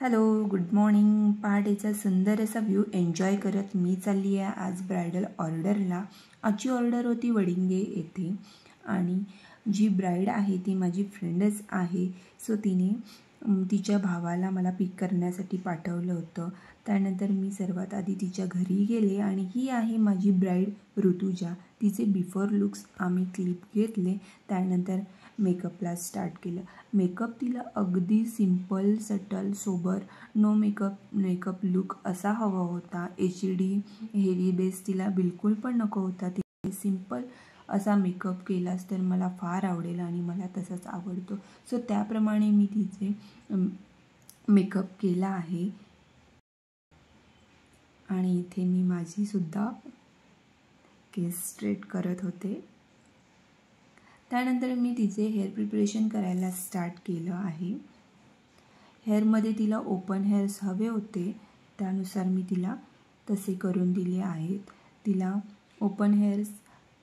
Hello, good morning. पहाटेचा सुंदर असा view enjoy करत मी चालली आहे आज ब्रायडल ऑर्डरला. आजची ऑर्डर होती वडिंगे येथे आणि जी ब्राईड आहे ती माझी फ्रेंडच आहे. सो तिने तिच्या भावाला मला पिक करण्यासाठी पाठवलं होतं. त्यानंतर मी सर्वात आधी तिच्या घरी गेले आणि ही आहे माझी ब्राईड ऋतुजा. तिचे बिफोर लुक्स आम्ही क्लिप घेतले. त्यानंतर मेकअपला स्टार्ट केलं. मेकअप तिला अगदी simple, subtle, sober, no makeup look असा हवा होता. HD हेवी बेस तिला बिलकुल पण नको होता. ती सिम्पल असा मेकअप केलास तर मला फार आवडेल आणि मला तसंच आवडतो. सो त्याप्रमाणे मी तिचे मेकअप केला आहे. आणि इथे मी माझीसुद्धा केस स्ट्रेट करत होते. त्यानंतर मी तिचे हेअर प्रिपरेशन करायला स्टार्ट केलं आहे. हेअरमध्ये तिला ओपन हेअर्स हवे होते, त्यानुसार मी तिला तसे करून दिले आहेत. तिला ओपन हेअर्स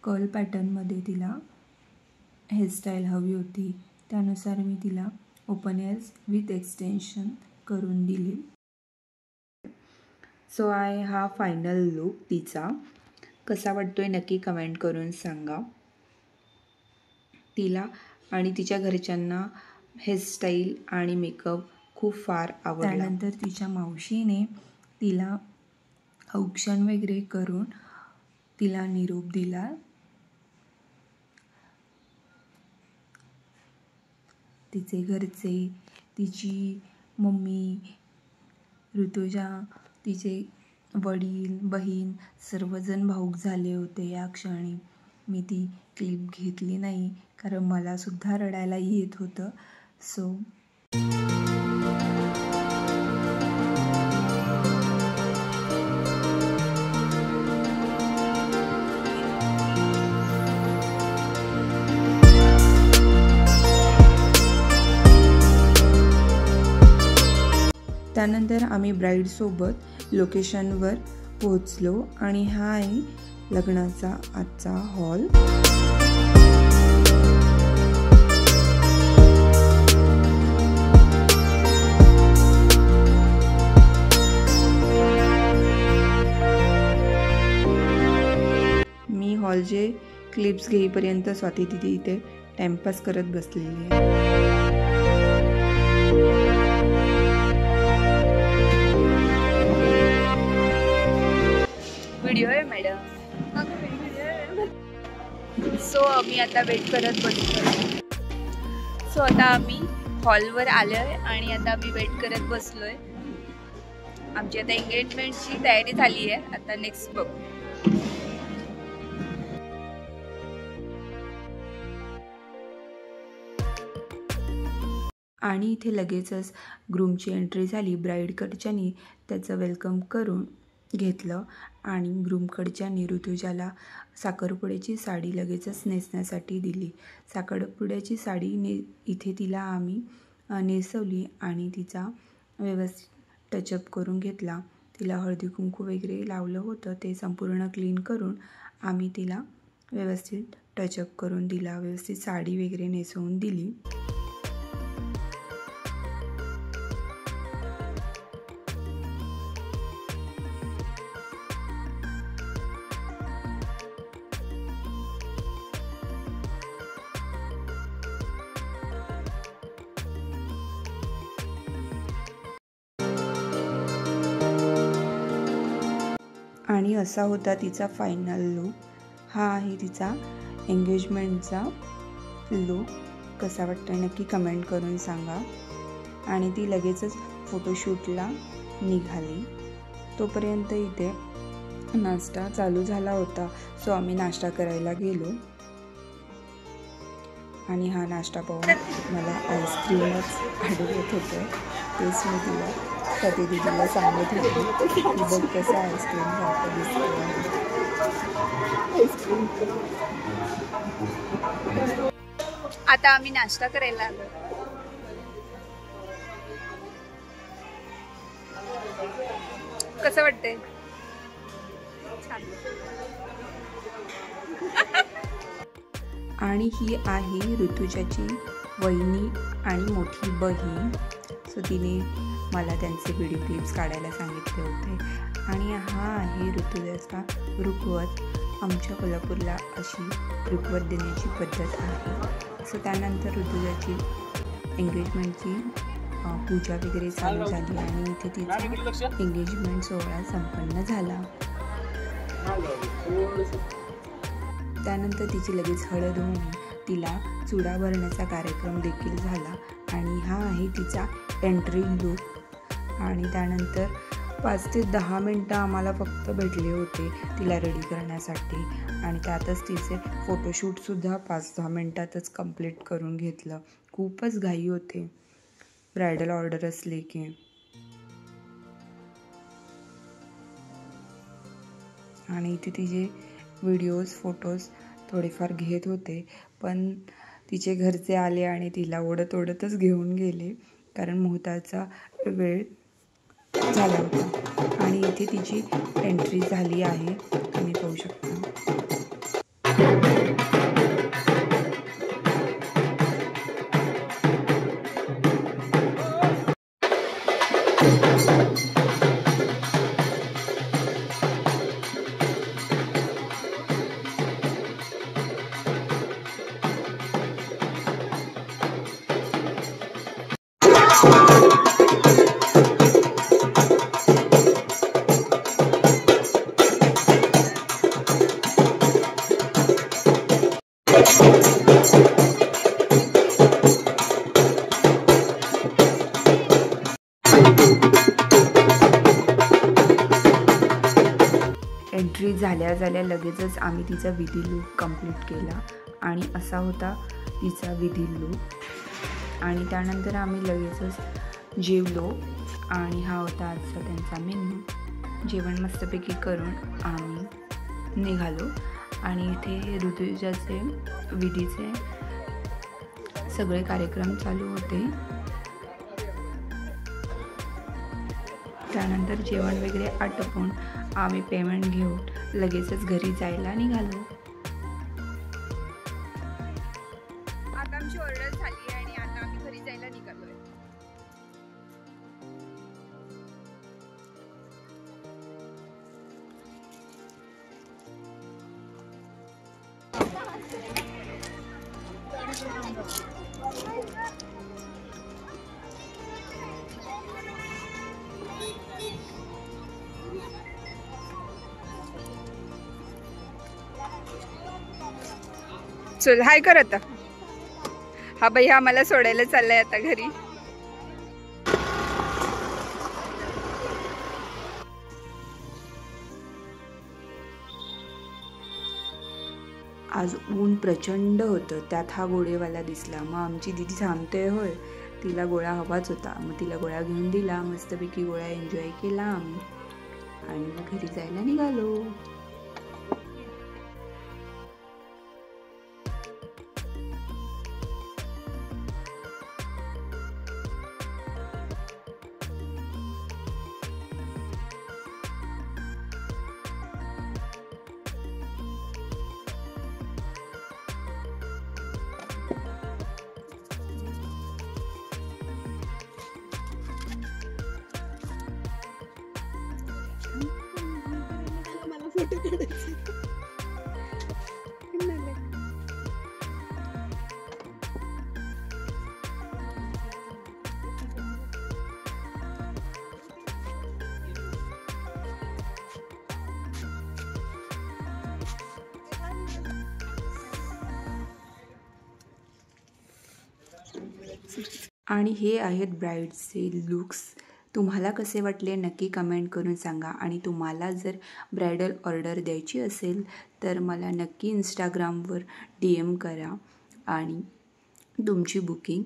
कर्ल पॅटर्नमध्ये तिला हेअरस्टाईल हवी होती, त्यानुसार मी तिला ओपन हेअर्स विथ एक्सटेन्शन करून दिले. सो आहे हा फायनल लुक तिचा. कसा वाटतोय नक्की कमेंट करून सांगा. तिला आणि तिच्या घरच्यांना हेअरस्टाईल आणि मेकअप खूप फार आवडला. त्यानंतर तिच्या मावशीने तिला औक्षण वगैरे करून तिला निरोप दिला. तिचे घरचे, तिची मम्मी, ऋतुजा, तिचे वडील, बहीण सर्वजण भावूक झाले होते या क्षणी. मी ती क्लिप घेतली नाही कारण मलासुद्धा रडायला येत होतं. सो त्यानंतर आम्ही ब्राईडसोबत लोकेशनवर पोहोचलो आणि हा आहे लग्नाचा आजचा हॉल. मी हॉलचे क्लिप्स घेईपर्यंत स्वाती दिदी इथे टाइमपास करत बसलेली आहे. व्हिडिओ आहे मॅडम. सो आम्ही आता वेट करत बसलो. सो आता आम्ही हॉलवर आलोय आणि आता आम्ही वेट करत बसलोय. आमची आता एंगेजमेंटची तयारी झाली आहे. आता नेक्स्ट बघू. आणि इथे लगेचच ग्रूमची एंट्री झाली. ब्राईडकडच्यानी त्याचं वेलकम करून घेतलं आणि ग्रूमकडच्यानी ऋतुजाला साखरपुड्याची साडी लगेचच नेसण्यासाठी दिली. साखरपुड्याची साडी इथे तिला आम्ही नेसवली आणि तिचा व्यवस्थित टचअप करून घेतला. तिला हळदी कुंकू वगैरे लावलं होतं, ते संपूर्ण क्लीन करून आम्ही तिला व्यवस्थित टचअप करून दिला. व्यवस्थित साडी वगैरे नेसवून दिली. आणि असा होता तिचा फायनल लुक. हा आहे तिचा एंगेजमेंटचा लुक. कसा वाटतोय नक्की कमेंट करून सांगा. आणि ती लगेचच फोटोशूटला निघाली. तोपर्यंत इथे नाश्ता चालू झाला होता. सो आम्ही नाश्ता करायला गेलो आणि हा नाश्ता पाहून मला आईस्क्रीमच आठवत होतं. तेच मी तिला स्वाती दीदीला सांगत होती की बघ कसं आईस्क्रीम सारखं दिसतं. आता आम्ही नाश्ता करायला आलो. कसं वाटतंय? आणि ही आहे ऋतुजाची वहिनी आणि मोठी बहीण. सो तिने मला त्यांचे व्हिडिओ क्लिप्स काढायला सांगितले होते. आणि हा आहे ऋतुजाचा रुखवत. आमच्या कोल्हापूरला अशी रुखवत देण्याची पद्धत आहे. सो त्यानंतर ऋतुजाची एंगेजमेंटची पूजा वगैरे चालू झाली आणि इथे तिचा एंगेजमेंट सोहळा संपन्न झाला. त्यानंतर तिची लगेच हळद होऊन तिला चुडा भरण्याचा कार्यक्रम देखील झाला. आणि हा आहे तिचा एंट्री लूक. आणि त्यानंतर 5 ते 10 मिनटं आम्हाला फक्त भेटले होते तिला रेडी करण्यासाठी. आणि त्यातच तिचे फोटोशूटसुद्धा 5-10 मिनटातच कंप्लीट करून घेतलं. खूपच घाई होते ब्रायडल ऑर्डर असले की. आणि इथे तिचे व्हिडिओज फोटोज थोडेफार घेत होते, पण तिचे घरचे आले आणि तिला ओढतच घेऊन गेले, कारण मुहूर्ताचा वेळ झाला होता. आणि इथे तिची एंट्री झाली आहे, तुम्ही पाहू शकता. एंट्री झाल्या लगेचच आम्ही तिचा विधी लूक कंप्लीट केला. आणि असा होता तिचा विधी लूक. आणि त्यानंतर आम्ही लगेचच जेवलो. आणि हा होता आजचा त्यांचा मेनू. जेवण मस्तपैकी करून आम्ही निघालो. आणि इथे ऋतुजाचे विधीचे सगळे कार्यक्रम चालू होते. त्यानंतर जेवण वगैरे आटोपून आम्ही पेमेंट घेऊन लगेचच घरी जायला निघालो. आता आमची ऑर्डर झाली आणि आता आम्ही घरी जायला निघालोय. चल हाय कर आता. हा भैया आम्हाला सोडायला चाललाय आता घरी. आज ऊन प्रचंड होतं, त्यात हा गोळेवाला दिसला. मग आमची दीदी थांबते होय, तिला गोळा हवाच होता. मग तिला गोळा घेऊन दिला. मस्तपैकी गोळा एन्जॉय केला आम्ही आणि मग घरी जायला निघालो. आणि हे आहेत ब्राईडचे लुक्स. तुम्हाला कसे वाटले नक्की कमेंट करून सांगा. आणि तुम्हाला जर ब्रायडल ऑर्डर द्यायची असेल तर मला नक्की इंस्टाग्रामवर DM करा आणि तुमची बुकिंग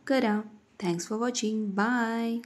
करा. Thanks for watching. बाय.